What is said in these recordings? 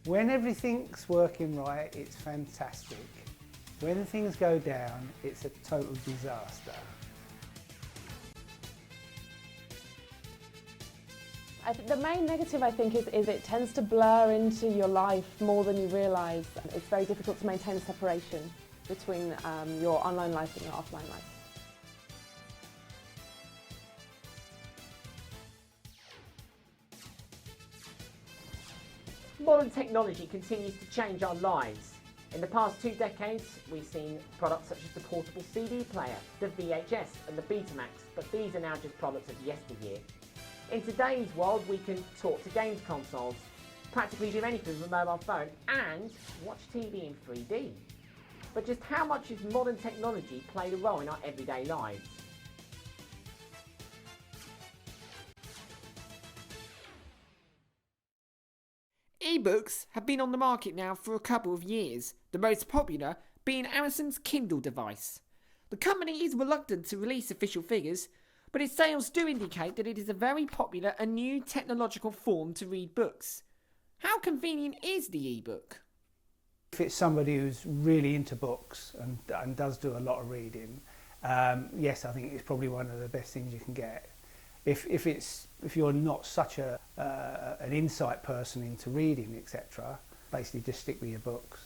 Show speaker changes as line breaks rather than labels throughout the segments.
When everything's working right, it's fantastic. When things go down, it's a total disaster.
The main negative, I think, is it tends to blur into your life more than you realise. It's very difficult to maintain a separation between your online life and your offline life.
Modern technology continues to change our lives. In the past 2 decades, we've seen products such as the portable CD player, the VHS and the Betamax, but these are now just products of yesteryear. In today's world, we can talk to games consoles, practically do anything with a mobile phone, and watch TV in 3D. But just how much has modern technology played a role in our everyday lives?
eBooks have been on the market now for a couple of years, the most popular being Amazon's Kindle device. The company is reluctant to release official figures, but its sales do indicate that it is a very popular and new technological form to read books. How convenient is the ebook?
If it's somebody who's really into books and does do a lot of reading, yes, I think it's probably one of the best things you can get. If you're not such an insight person into reading, etc., basically just stick with your books.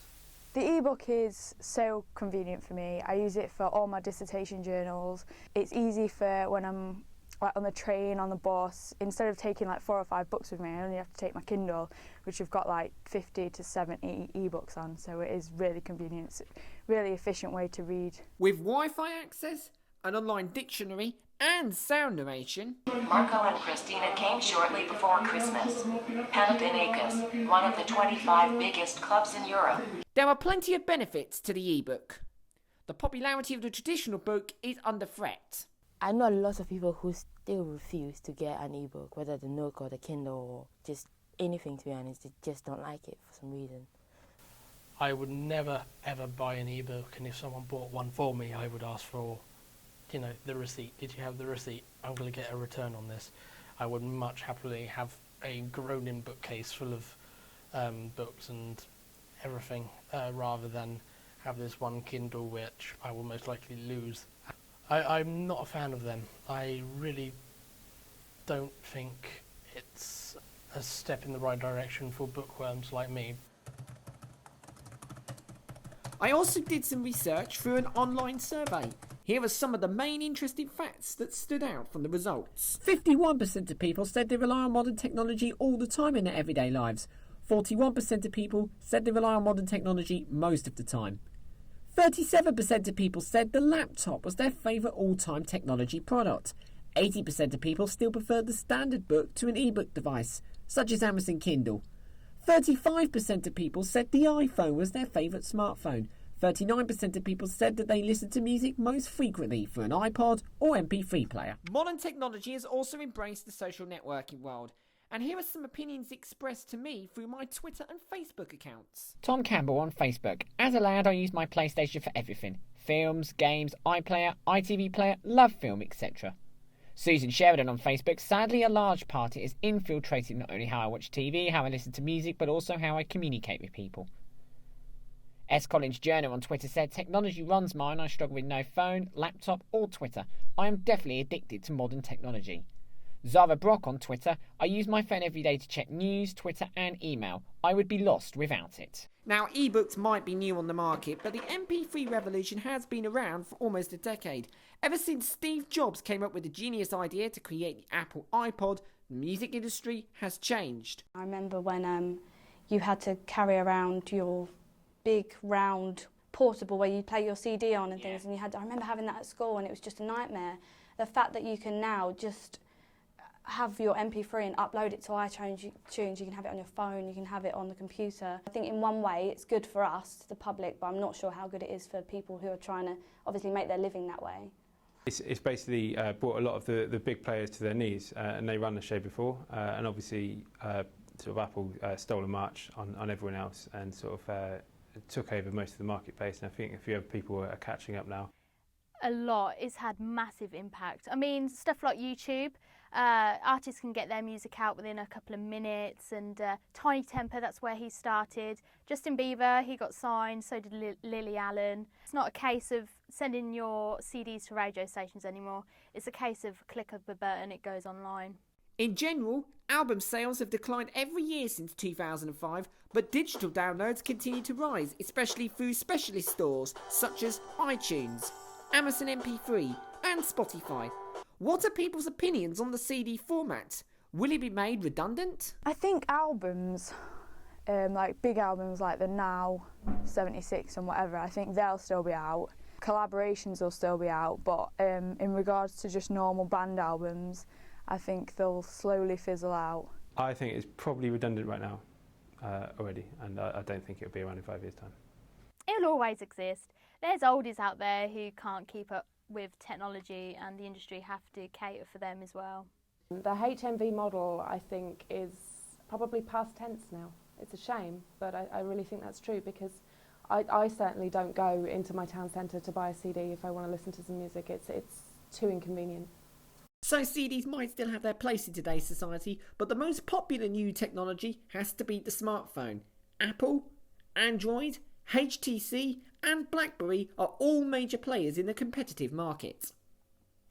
The ebook is so convenient for me. I use it for all my dissertation journals. It's easy for when I'm like on the train, on the bus. Instead of taking like 4 or 5 books with me, I only have to take my Kindle, which have got like 50 to 70 ebooks on. So it is really convenient. It's a really efficient way to read.
With Wi-Fi access, an online dictionary and sound narration.
Marco and Christina came shortly before Christmas. Panathinaikos, one of the 25 biggest clubs in Europe.
There are plenty of benefits to the ebook. The popularity of the traditional book is under threat.
I know a lot of people who still refuse to get an ebook, whether the Nook or the Kindle or just anything, to be honest. They just don't like it for some reason.
I would never ever buy an ebook, and if someone bought one for me, I would ask for, you know, the receipt. Did you have the receipt? I'm going to get a return on this. I would much happily have a grown-in bookcase full of books and everything, rather than have this one Kindle which I will most likely lose. I'm not a fan of them. I really don't think it's a step in the right direction for bookworms like me.
I also did some research through an online survey. Here are some of the main interesting facts that stood out from the results. 51% of people said they rely on modern technology all the time in their everyday lives. 41% of people said they rely on modern technology most of the time. 37% of people said the laptop was their favourite all-time technology product. 80% of people still prefer the standard book to an ebook device, such as Amazon Kindle. 35% of people said the iPhone was their favourite smartphone. 39% of people said that they listen to music most frequently through an iPod or MP3 player. Modern technology has also embraced the social networking world. And here are some opinions expressed to me through my Twitter and Facebook accounts. Tom Campbell on Facebook. As a lad, I used my PlayStation for everything. Films, games, iPlayer, ITV player, love film, etc. Susan Sheridan on Facebook. Sadly, a large part it has infiltrated not only how I watch TV, how I listen to music, but also how I communicate with people. S. Collins Journer on Twitter said, technology runs mine. I struggle with no phone, laptop or Twitter. I am definitely addicted to modern technology. Zara Brock on Twitter, I use my phone every day to check news, Twitter and email. I would be lost without it. Now, ebooks might be new on the market, but the MP3 revolution has been around for almost a decade. Ever since Steve Jobs came up with the genius idea to create the Apple iPod, the music industry has changed.
I remember when you had to carry around your big round portable where you play your CD on and things, and I remember having that at school and it was just a nightmare. The fact that you can now just have your MP3 and upload it to iTunes, you can have it on your phone, you can have it on the computer. I think in one way it's good for us, the public, but I'm not sure how good it is for people who are trying to obviously make their living that way.
It's basically brought a lot of the big players to their knees, and they run the show before, and obviously sort of Apple stole a march on everyone else and sort of took over most of the marketplace, and I think a few other people are catching up now.
A lot. It's had massive impact. I mean, stuff like YouTube, Artists can get their music out within a couple of minutes, and Tiny Temper, that's where he started. Justin Bieber, he got signed, so did Lily Allen. It's not a case of sending your CDs to radio stations anymore. It's a case of click of a button, it goes online.
In general, album sales have declined every year since 2005, but digital downloads continue to rise, especially through specialist stores such as iTunes, Amazon MP3 and Spotify. What are people's opinions on the CD format? Will it be made redundant?
I think albums, like big albums like the Now, 76 and whatever, I think they'll still be out. Collaborations will still be out, but in regards to just normal band albums, I think they'll slowly fizzle out.
I think it's probably redundant right now already, and I don't think it'll be around in 5 years' time.
It'll always exist. There's oldies out there who can't keep up with technology, and the industry have to cater for them as well.
The HMV model, I think, is probably past tense now. It's a shame, but I really think that's true, because I certainly don't go into my town centre to buy a CD if I want to listen to some music. It's too inconvenient.
So CDs might still have their place in today's society, but the most popular new technology has to be the smartphone. Apple, Android, HTC and BlackBerry are all major players in the competitive market.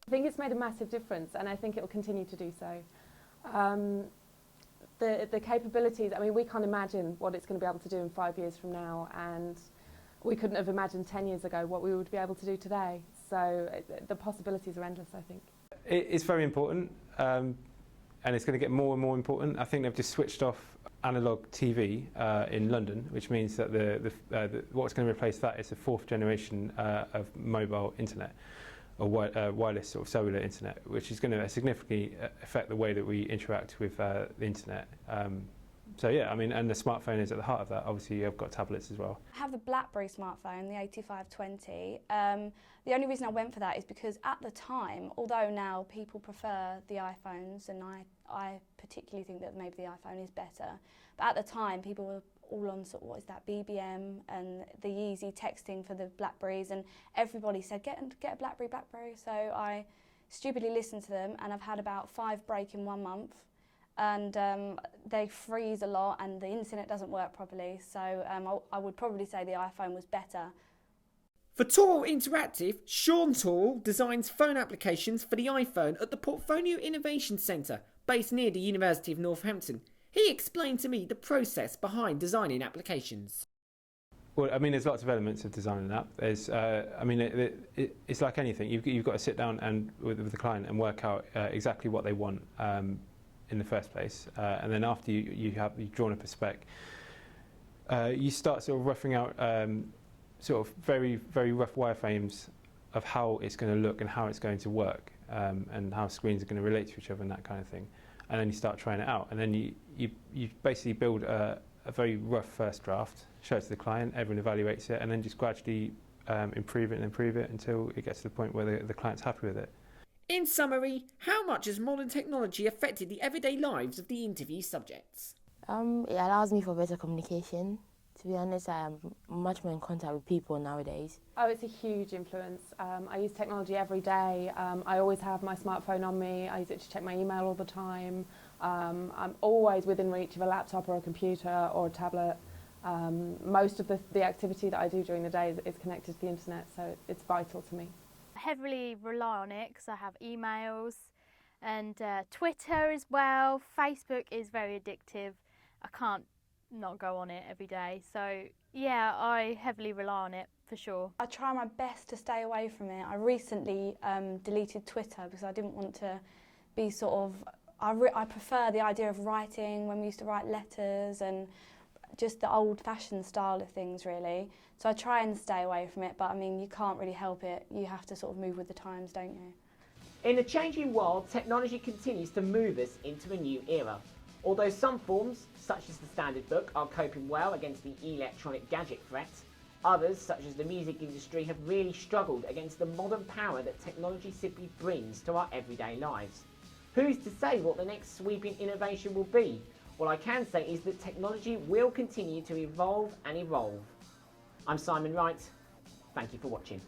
I think it's made a massive difference, and I think it will continue to do so. The capabilities, I mean, we can't imagine what it's going to be able to do in 5 years from now, and we couldn't have imagined 10 years ago what we would be able to do today. So the possibilities are endless, I think.
It's very important, and it's going to get more and more important. I think they've just switched off analog TV in London, which means that what's going to replace that is the fourth generation of mobile internet, or wireless sort of cellular internet, which is going to significantly affect the way that we interact with the internet. So yeah, I mean, and the smartphone is at the heart of that. Obviously, you've got tablets as well.
I have the BlackBerry smartphone, the 8520. The only reason I went for that is because at the time, although now people prefer the iPhones, and I particularly think that maybe the iPhone is better, but at the time people were all on sort of, what is that, BBM and the easy texting for the Blackberries, and everybody said get a BlackBerry. So I stupidly listened to them, and I've had about 5 break in 1 month. And they freeze a lot, and the internet doesn't work properly, so I would probably say the iPhone was better.
For Toru Interactive, Shaun Toru designs phone applications for the iPhone at the Portfolio Innovation Centre, based near the University of Northampton. He explained to me the process behind designing applications.
Well, I mean, there's lots of elements of designing an app. There's, I mean, it's like anything. You've got to sit down and with the client and work out exactly what they want in the first place, and then after you've drawn up a spec, you start sort of roughing out sort of very, very rough wireframes of how it's going to look and how it's going to work, and how screens are going to relate to each other and that kind of thing. And then you start trying it out, and then you basically build a very rough first draft, show it to the client, everyone evaluates it, and then just gradually improve it until it gets to the point where the client's happy with it.
In summary, how much has modern technology affected the everyday lives of the interview subjects?
It allows me for better communication. To be honest, I am much more in contact with people nowadays.
Oh, it's a huge influence. I use technology every day. I always have my smartphone on me. I use it to check my email all the time. I'm always within reach of a laptop or a computer or a tablet. Most of the activity that I do during the day is connected to the internet, so it's vital to me.
I heavily rely on it because I have emails and Twitter as well. Facebook is very addictive. I can't not go on it every day. So yeah, I heavily rely on it for sure.
I try my best to stay away from it. I recently deleted Twitter because I didn't want to be sort of... I prefer the idea of writing when we used to write letters and just the old-fashioned style of things, really. So I try and stay away from it, but I mean, you can't really help it. You have to sort of move with the times, don't you?
In a changing world, technology continues to move us into a new era. Although some forms, such as the standard book, are coping well against the electronic gadget threat, others, such as the music industry, have really struggled against the modern power that technology simply brings to our everyday lives. Who's to say what the next sweeping innovation will be? What I can say is that technology will continue to evolve and evolve. I'm Simon Wright. Thank you for watching.